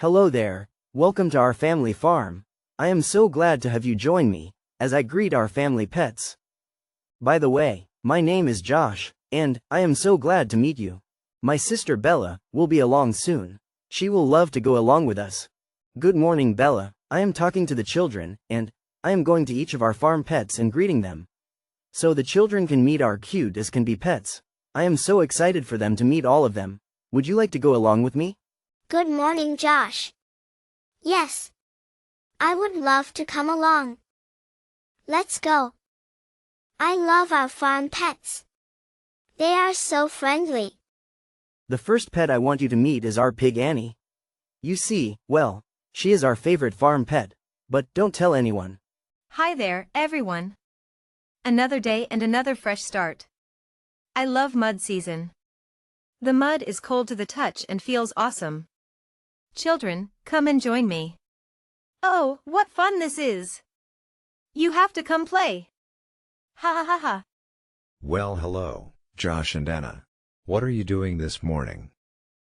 Hello there, welcome to our family farm. I am so glad to have you join me, as I greet our family pets. By the way, my name is Josh, and I am so glad to meet you. My sister Bella will be along soon. She will love to go along with us. Good morning, Bella. I am talking to the children, and I am going to each of our farm pets and greeting them. So the children can meet our cute as can be pets. I am so excited for them to meet all of them. Would you like to go along with me? Good morning, Josh. Yes. I would love to come along. Let's go. I love our farm pets. They are so friendly. The first pet I want you to meet is our pig Annie. You see, well, she is our favorite farm pet, but don't tell anyone. Hi there, everyone. Another day and another fresh start. I love mud season. The mud is cold to the touch and feels awesome. Children, come and join me. Oh, what fun this is! You have to come play. Ha ha ha ha. Well, hello, Josh and Anna. What are you doing this morning?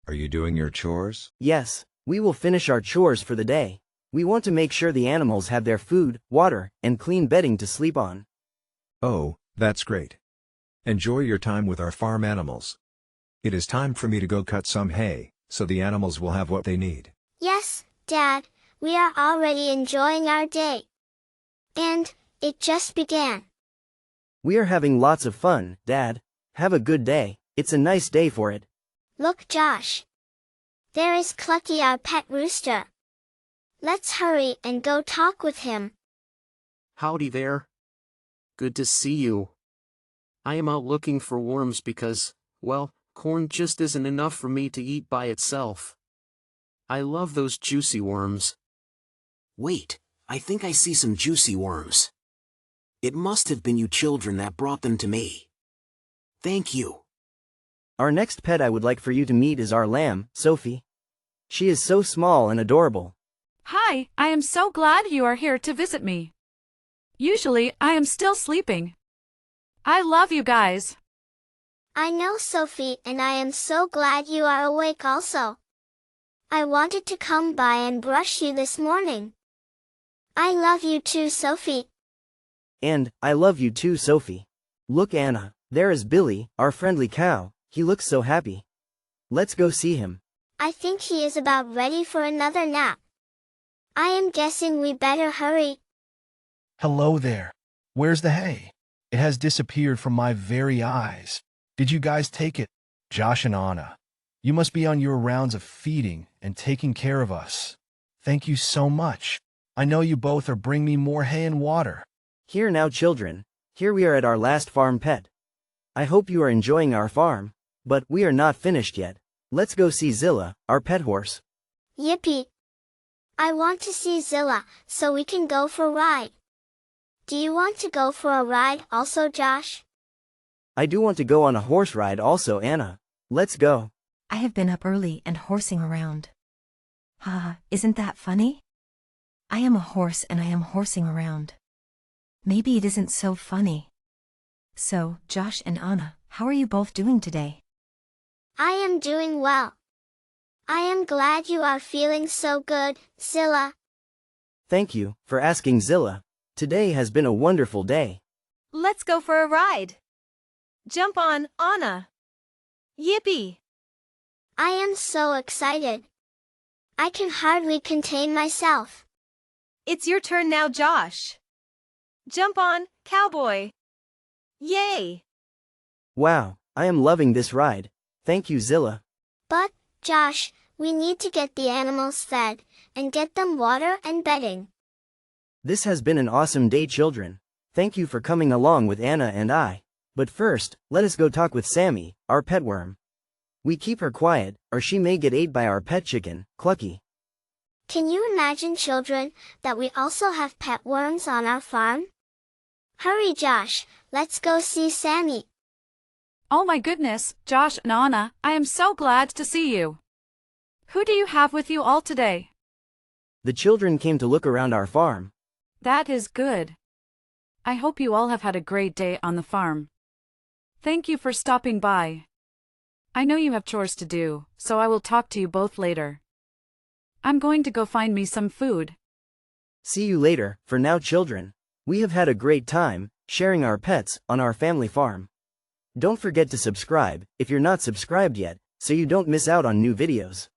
Are you doing your chores? Yes, we will finish our chores for the day. We want to make sure the animals have their food, water, and clean bedding to sleep on. Oh, that's great. Enjoy your time with our farm animals. It is time for me to go cut some hay, so the animals will have what they need. Yes, Dad, we are already enjoying our day. And it just began. We are having lots of fun, Dad. Have a good day. It's a nice day for it. Look, Josh. There is Clucky, our pet rooster. Let's hurry and go talk with him. Howdy there. Good to see you. I am out looking for worms because, well, corn just isn't enough for me to eat by itself. I love those juicy worms. Wait, I think I see some juicy worms. It must have been you children that brought them to me. Thank you. Our next pet I would like for you to meet is our lamb, Sophie. She is so small and adorable. Hi, I am so glad you are here to visit me. Usually, I am still sleeping. I love you guys. I know, Sophie, and I am so glad you are awake also. I wanted to come by and brush you this morning. I love you too, Sophie. And I love you too, Sophie. Look, Anna, there is Billy, our friendly cow. He looks so happy. Let's go see him. I think he is about ready for another nap. I am guessing we better hurry. Hello there. Where's the hay? It has disappeared from my very eyes. Did you guys take it? Josh and Anna, you must be on your rounds of feeding and taking care of us. Thank you so much. I know you both are bringing me more hay and water. Here now, children. Here we are at our last farm pet. I hope you are enjoying our farm, but we are not finished yet. Let's go see Zilla, our pet horse. Yippee! I want to see Zilla, so we can go for a ride. Do you want to go for a ride also, Josh? I do want to go on a horse ride also, Anna. Let's go. I have been up early and horsing around. Ha, isn't that funny? I am a horse and I am horsing around. Maybe it isn't so funny. So, Josh and Anna, how are you both doing today? I am doing well. I am glad you are feeling so good, Zilla. Thank you for asking, Zilla. Today has been a wonderful day. Let's go for a ride. Jump on, Anna. Yippee! I am so excited. I can hardly contain myself. It's your turn now, Josh. Jump on, cowboy. Yay! Wow, I am loving this ride. Thank you, Zilla. But, Josh, we need to get the animals fed, and get them water and bedding. This has been an awesome day, children. Thank you for coming along with Anna and I. But first, let us go talk with Sammy, our pet worm. We keep her quiet, or she may get ate by our pet chicken, Clucky. Can you imagine, children, that we also have pet worms on our farm? Hurry, Josh, let's go see Sammy. Oh my goodness, Josh and Anna, I am so glad to see you. Who do you have with you all today? The children came to look around our farm. That is good. I hope you all have had a great day on the farm. Thank you for stopping by. I know you have chores to do, so I will talk to you both later. I'm going to go find me some food. See you later. For now, children. We have had a great time sharing our pets on our family farm. Don't forget to subscribe if you're not subscribed yet, so you don't miss out on new videos.